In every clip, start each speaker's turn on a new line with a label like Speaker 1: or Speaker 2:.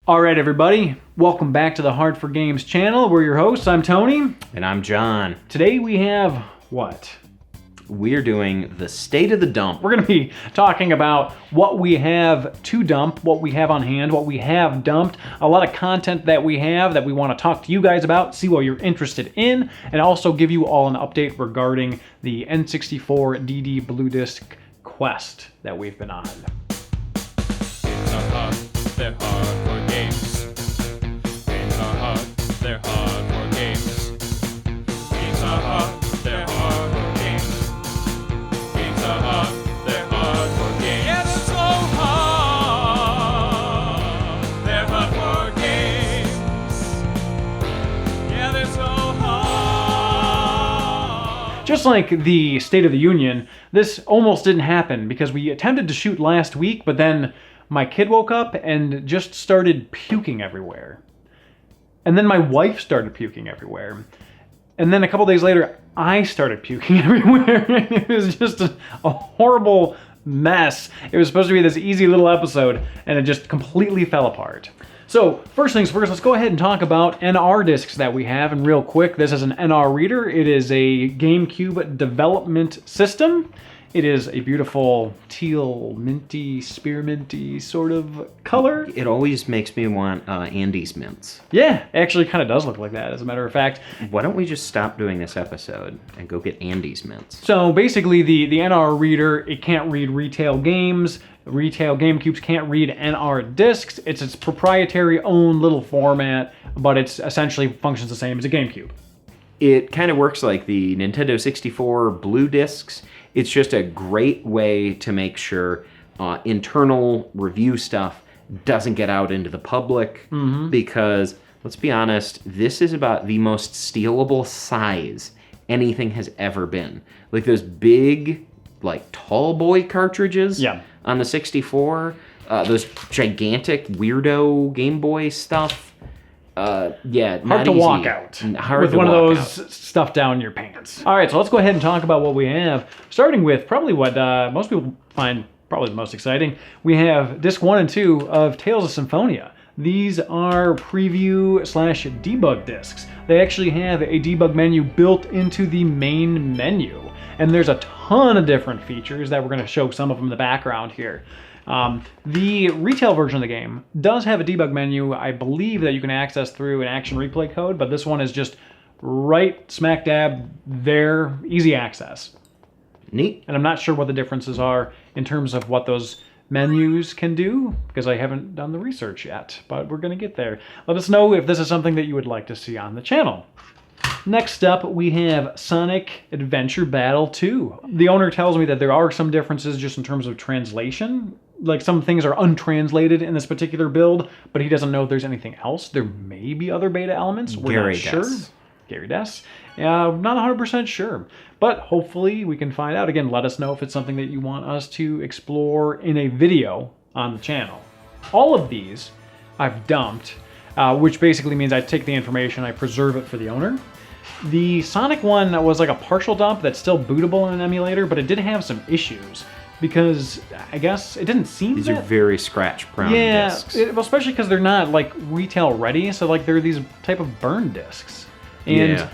Speaker 1: Alright everybody, welcome back to the Hard for Games channel. We're your hosts, I'm Tony.
Speaker 2: And I'm John.
Speaker 1: Today we have, what?
Speaker 2: We're doing the state of the dump.
Speaker 1: We're going to be talking about what we have to dump, what we have on hand, what we have dumped, a lot of content that we have that we want to talk to you guys about, see what you're interested in, and also give you all an update regarding the N64 DD Blue Disc quest that we've been on.
Speaker 3: They're hard for games. Games are hard, they're hard for games. Games are hard, they're hard for games. Games are hard, they're hard for games. Yeah, they're so hard. They're hard for games. Yeah, they're so hard.
Speaker 1: Just like the State of the Union, this almost didn't happen because we attempted to shoot last week, but then my kid woke up and just started puking everywhere. And then my wife started puking everywhere. And then a couple days later, I started puking everywhere. It was just a horrible mess. It was supposed to be this easy little episode, and it just completely fell apart. So, first things first, let's go ahead and talk about NR discs that we have. And real quick, this is an NR reader. It is a GameCube development system. It is a beautiful teal, minty, spearminty sort of color.
Speaker 2: It always makes me want Andes mints.
Speaker 1: Yeah, it actually kind of does look like that, as a matter of fact.
Speaker 2: Why don't we just stop doing this episode and go get Andes mints?
Speaker 1: So basically, the NR reader, it can't read retail games. Retail GameCubes can't read NR discs. It's its proprietary own little format, but it's essentially functions the same as a GameCube.
Speaker 2: It kind of works like the Nintendo 64 blue discs. It's just a great way to make sure internal review stuff doesn't get out into the public because, let's be honest, this is about the most stealable size anything has ever been. Like those big, like tall boy cartridges on the 64, those gigantic weirdo Game Boy stuff.
Speaker 1: Hard to walk out with one of those stuff down your pants. All right, so let's go ahead and talk about what we have. Starting with probably what most people find probably the most exciting. We have disc 1 and 2 of Tales of Symphonia. These are preview / debug discs. They actually have a debug menu built into the main menu. And there's a ton of different features that we're going to show some of them in the background here. The retail version of the game does have a debug menu, I believe, that you can access through an action replay code, but this one is just right smack dab there, easy access.
Speaker 2: Neat.
Speaker 1: And I'm not sure what the differences are in terms of what those menus can do, because I haven't done the research yet, but we're going to get there. Let us know if this is something that you would like to see on the channel. Next up, we have Sonic Adventure Battle 2. The owner tells me that there are some differences just in terms of translation. Like some things are untranslated in this particular build, but he doesn't know if there's anything else. There may be other beta elements. We're not sure. Gary Des. Not 100% sure, but hopefully we can find out. Again, let us know if it's something that you want us to explore in a video on the channel. All of these I've dumped, which basically means I take the information, I preserve it for the owner. The Sonic one was like a partial dump that's still bootable in an emulator, but it did have some issues because I guess it didn't seem
Speaker 2: These are very scratch-prone discs.
Speaker 1: Yeah, especially because they're not like retail ready, so like they're these type of burn discs. And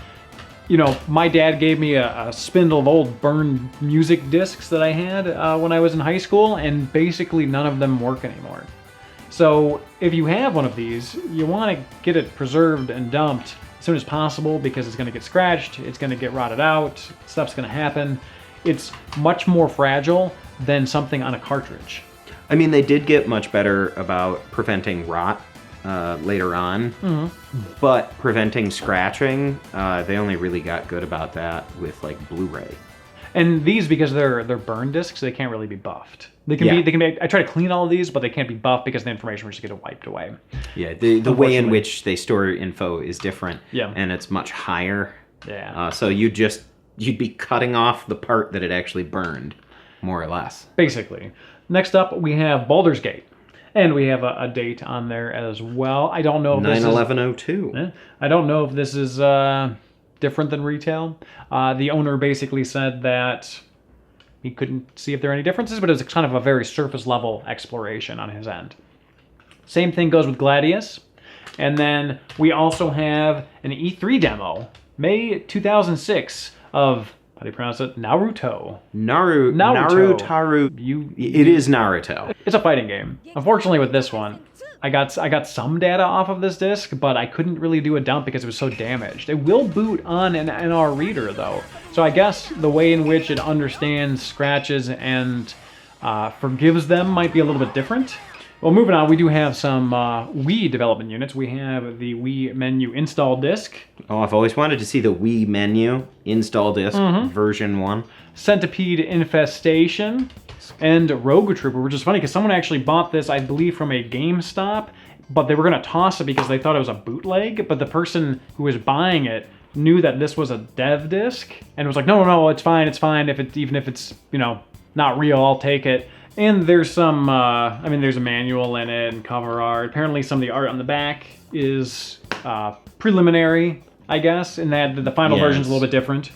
Speaker 1: you know, my dad gave me a spindle of old burned music discs that I had when I was in high school, and basically none of them work anymore. So if you have one of these, you want to get it preserved and dumped as soon as possible because it's going to get scratched, it's going to get rotted out, stuff's going to happen. It's much more fragile than something on a cartridge.
Speaker 2: I mean, they did get much better about preventing rot later on, but preventing scratching, they only really got good about that with like Blu-ray.
Speaker 1: And these, because they're burn discs, they can't really be buffed. They can be. I try to clean all of these, but they can't be buffed because the information will just get wiped away.
Speaker 2: Yeah, the way in which they store info is different.
Speaker 1: Yeah,
Speaker 2: and it's much higher.
Speaker 1: Yeah.
Speaker 2: So you'd be cutting off the part that it actually burned, more or less.
Speaker 1: Basically. Next up, we have Baldur's Gate. And we have a date on there as well. I don't know if this is...
Speaker 2: 9/11/02.
Speaker 1: I don't know if this is different than retail. The owner basically said that he couldn't see if there are any differences, but it was kind of a very surface level exploration on his end. Same thing goes with Gladius. And then we also have an E3 demo, May 2006, of, how do you pronounce it? Naruto.
Speaker 2: Naruto. It is Naruto.
Speaker 1: It's a fighting game. Unfortunately with this one, I got some data off of this disc, but I couldn't really do a dump because it was so damaged. It will boot on an NR reader though. So I guess the way in which it understands scratches and forgives them might be a little bit different. Well, moving on, we do have some Wii development units. We have the Wii menu install disc.
Speaker 2: Oh, I've always wanted to see the Wii menu install disc version 1.
Speaker 1: Centipede Infestation, and Rogue Trooper, which is funny because someone actually bought this, I believe, from a GameStop, but they were going to toss it because they thought it was a bootleg, but the person who was buying it knew that this was a dev disc, and was like, no, it's fine, even if it's, you know, not real, I'll take it. And there's some, there's a manual in it and cover art. Apparently some of the art on the back is preliminary, I guess, in that the final version's a little bit different.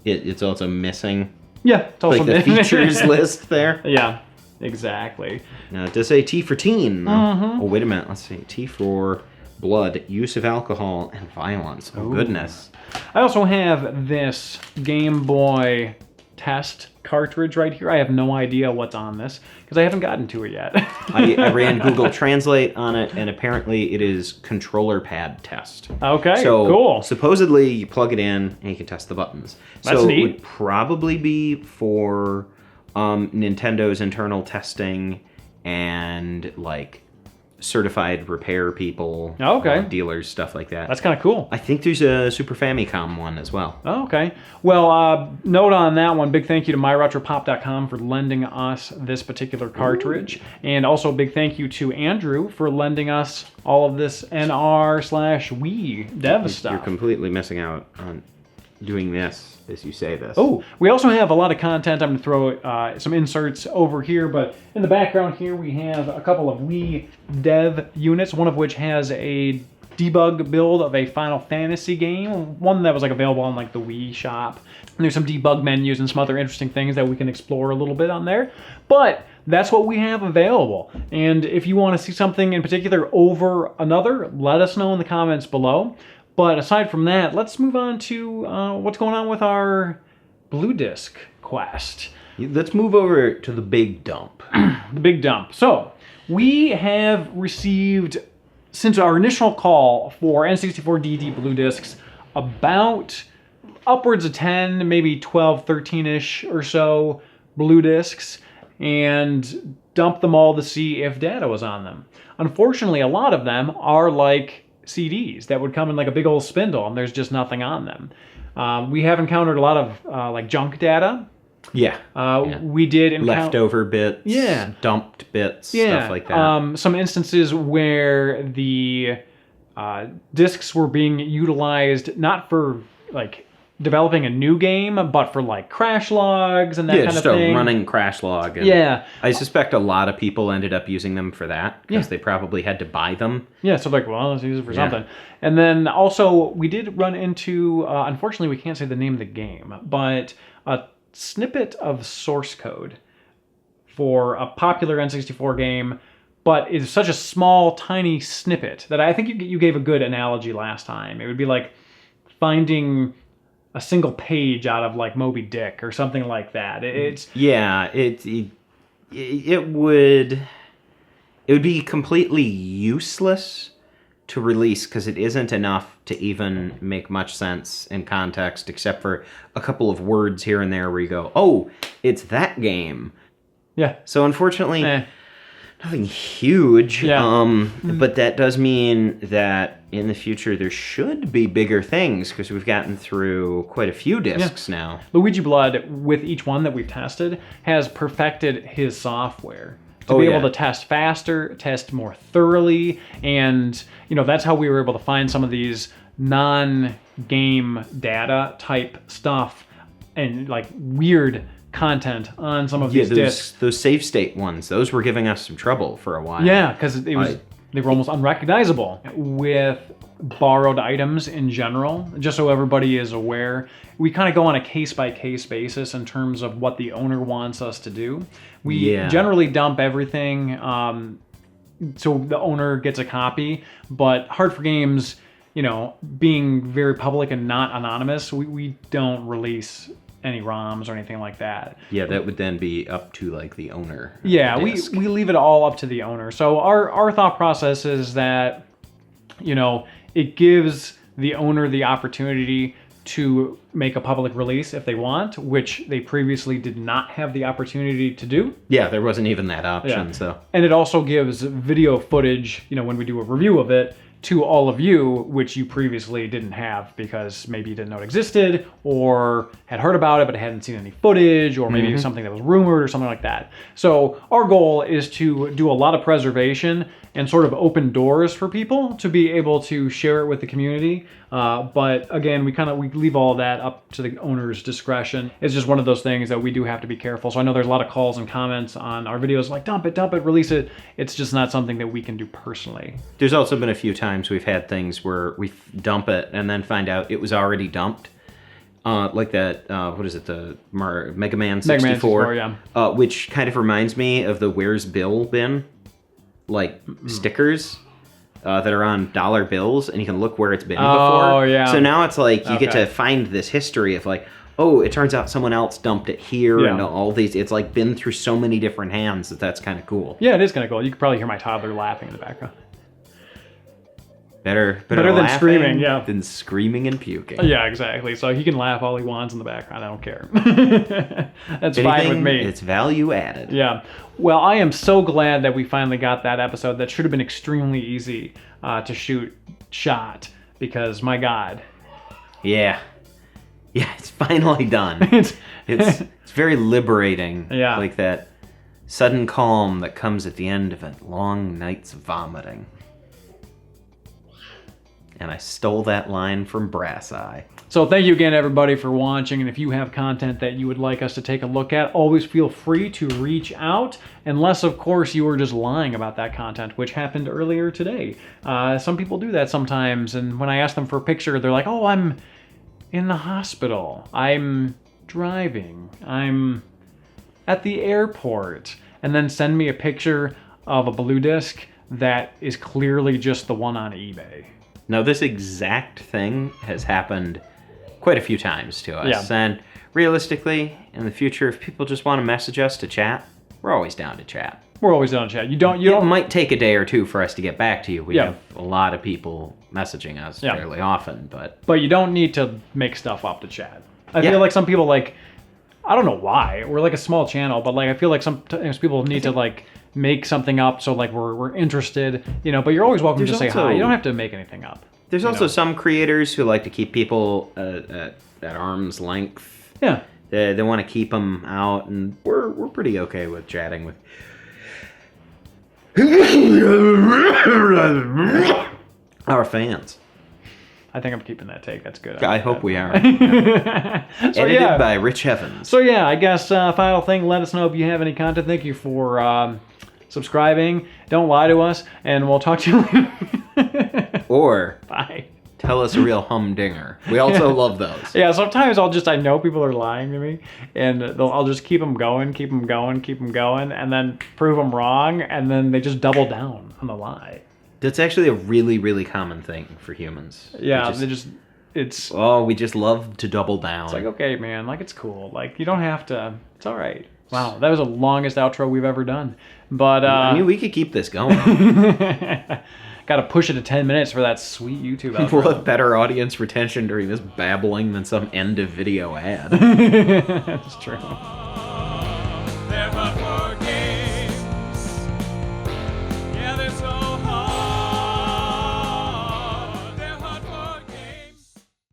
Speaker 2: It's also missing.
Speaker 1: Yeah, it's also
Speaker 2: like the features list there.
Speaker 1: Yeah, exactly.
Speaker 2: Now, it does say T for teen. Oh, wait a minute. Let's see. T for blood, use of alcohol, and violence. Oh, goodness.
Speaker 1: I also have this Game Boy test cartridge right here. I have no idea what's on this because I haven't gotten to it yet.
Speaker 2: I ran Google Translate on it, and apparently it is controller pad test.
Speaker 1: Okay,
Speaker 2: so
Speaker 1: cool.
Speaker 2: Supposedly you plug it in and you can test the buttons.
Speaker 1: That's
Speaker 2: so
Speaker 1: neat.
Speaker 2: It would probably be for Nintendo's internal testing and like certified repair people, dealers, stuff like that.
Speaker 1: That's kind of cool.
Speaker 2: I think there's a Super Famicom one as well.
Speaker 1: Oh, okay. Well, note on that one, big thank you to MyRetroPop.com for lending us this particular cartridge. And also a big thank you to Andrew for lending us all of this NR/Wii dev stuff.
Speaker 2: You're completely missing out on doing this as you say this.
Speaker 1: Oh, we also have a lot of content. I'm going to throw some inserts over here, but in the background here we have a couple of Wii dev units, one of which has a debug build of a Final Fantasy game, one that was like available on like the Wii shop. And there's some debug menus and some other interesting things that we can explore a little bit on there. But that's what we have available. And if you want to see something in particular over another, let us know in the comments below. But aside from that, let's move on to what's going on with our Blue Disc quest.
Speaker 2: Let's move over to the big dump.
Speaker 1: The big dump. So, we have received, since our initial call for N64 DD Blue Discs, about upwards of 10, maybe 12, 13-ish or so Blue Discs, and dumped them all to see if data was on them. Unfortunately, a lot of them are like CDs that would come in like a big old spindle and there's just nothing on them. We have encountered a lot of like junk data. We did encounter
Speaker 2: leftover bits, dumped bits, stuff like that.
Speaker 1: Some instances where the discs were being utilized not for like developing a new game, but for like crash logs and that kind of thing. Yeah, just a
Speaker 2: running crash log. And I suspect a lot of people ended up using them for that because they probably had to buy them.
Speaker 1: Yeah, so like, well, let's use it for something. And then also we did run into, unfortunately we can't say the name of the game, but a snippet of source code for a popular N64 game, but it's such a small, tiny snippet that I think you gave a good analogy last time. It would be like finding a single page out of like Moby Dick or something like that. It would be completely useless to release because it isn't enough to even make much sense in context, except for a couple of words here and there where you go, oh, it's that game. Yeah.
Speaker 2: So unfortunately, nothing huge. Yeah. But that does mean that in the future there should be bigger things because we've gotten through quite a few discs now.
Speaker 1: Luigi Blood, with each one that we've tested, has perfected his software to be able to test faster, test more thoroughly, and you know that's how we were able to find some of these non-game data type stuff and like weird content on some of these discs.
Speaker 2: Those save state ones, those were giving us some trouble for a while.
Speaker 1: Yeah, because they were almost unrecognizable. With borrowed items in general, just so everybody is aware, we kind of go on a case-by-case basis in terms of what the owner wants us to do. We generally dump everything, so the owner gets a copy. But Hard for Games, being very public and not anonymous, we don't release any ROMs or anything like that.
Speaker 2: Yeah, that would then be up to like the owner.
Speaker 1: Yeah, we leave it all up to the owner. So our thought process is that, it gives the owner the opportunity to make a public release if they want, which they previously did not have the opportunity to do.
Speaker 2: Yeah, there wasn't even that option. So,
Speaker 1: and it also gives video footage, when we do a review of it, to all of you, which you previously didn't have because maybe you didn't know it existed or had heard about it but hadn't seen any footage, or maybe something that was rumored or something like that. So our goal is to do a lot of preservation and sort of open doors for people to be able to share it with the community. But again, we leave all that up to the owner's discretion. It's just one of those things that we do have to be careful. So I know there's a lot of calls and comments on our videos like, dump it, release it. It's just not something that we can do personally.
Speaker 2: There's also been a few times we've had things where we dump it and then find out it was already dumped. Like that, what is it, the Mega Man 64?
Speaker 1: Yeah.
Speaker 2: Which kind of reminds me of the Where's Bill bin, like stickers that are on dollar bills, and you can look where it's been before.
Speaker 1: Oh, yeah.
Speaker 2: So now it's like you get to find this history of like, oh, it turns out someone else dumped it here, and all these. It's like been through so many different hands that's kind of cool.
Speaker 1: Yeah, it is kind of cool. You could probably hear my toddler laughing in the background.
Speaker 2: Better
Speaker 1: than screaming, yeah.
Speaker 2: Than screaming and puking.
Speaker 1: Yeah, exactly. So he can laugh all he wants in the background. I don't care. That's
Speaker 2: Anything,
Speaker 1: fine with me.
Speaker 2: It's value added.
Speaker 1: Yeah. Well, I am so glad that we finally got that episode. That should have been extremely easy to shot because, my God.
Speaker 2: Yeah. Yeah, it's finally done. It's very liberating.
Speaker 1: Yeah.
Speaker 2: Like that sudden calm that comes at the end of a long night's vomiting. And I stole that line from Brass Eye.
Speaker 1: So thank you again, everybody, for watching. And if you have content that you would like us to take a look at, always feel free to reach out. Unless, of course, you were just lying about that content, which happened earlier today. Some people do that sometimes. And when I ask them for a picture, they're like, oh, I'm in the hospital. I'm driving. I'm at the airport. And then send me a picture of a blue disc that is clearly just the one on eBay.
Speaker 2: Now, this exact thing has happened quite a few times to us.
Speaker 1: Yeah.
Speaker 2: And realistically, in the future, if people just want to message us to chat, we're always down to chat.
Speaker 1: We're always down to chat.
Speaker 2: It might take a day or two for us to get back to you. We
Speaker 1: Yeah.
Speaker 2: have a lot of people messaging us fairly often, but
Speaker 1: you don't need to make stuff up to chat. I
Speaker 2: Yeah.
Speaker 1: feel like some people I don't know why. We're like a small channel, but I feel like sometimes people need to make something up so we're interested, but you're always welcome to
Speaker 2: There's
Speaker 1: say
Speaker 2: also-
Speaker 1: hi. You don't have to make anything up.
Speaker 2: there's also some creators who like to keep people at arm's length.
Speaker 1: Yeah.
Speaker 2: They want to keep them out, and we're pretty okay with chatting with our fans.
Speaker 1: I think I'm keeping that take. That's good.
Speaker 2: I hope we are.
Speaker 1: So,
Speaker 2: Edited by Rich Evans.
Speaker 1: So yeah, I guess final thing, let us know if you have any content. Thank you for subscribing. Don't lie to us, and we'll talk to you later.
Speaker 2: Or
Speaker 1: Bye.
Speaker 2: tell us a real humdinger. We also love those.
Speaker 1: Yeah, sometimes I know people are lying to me, and I'll just keep them going, and then prove them wrong, and then they just double down on the lie.
Speaker 2: That's actually a really, really common thing for humans.
Speaker 1: Yeah,
Speaker 2: we just love to double down.
Speaker 1: It's like, okay, man, it's cool. You don't have to, it's all right. Wow, that was the longest outro we've ever done. But,
Speaker 2: I mean, we could keep this going.
Speaker 1: got to push it to 10 minutes for that sweet YouTube outro.
Speaker 2: We'll have better audience retention during this babbling than some end of video ad.
Speaker 1: That's true.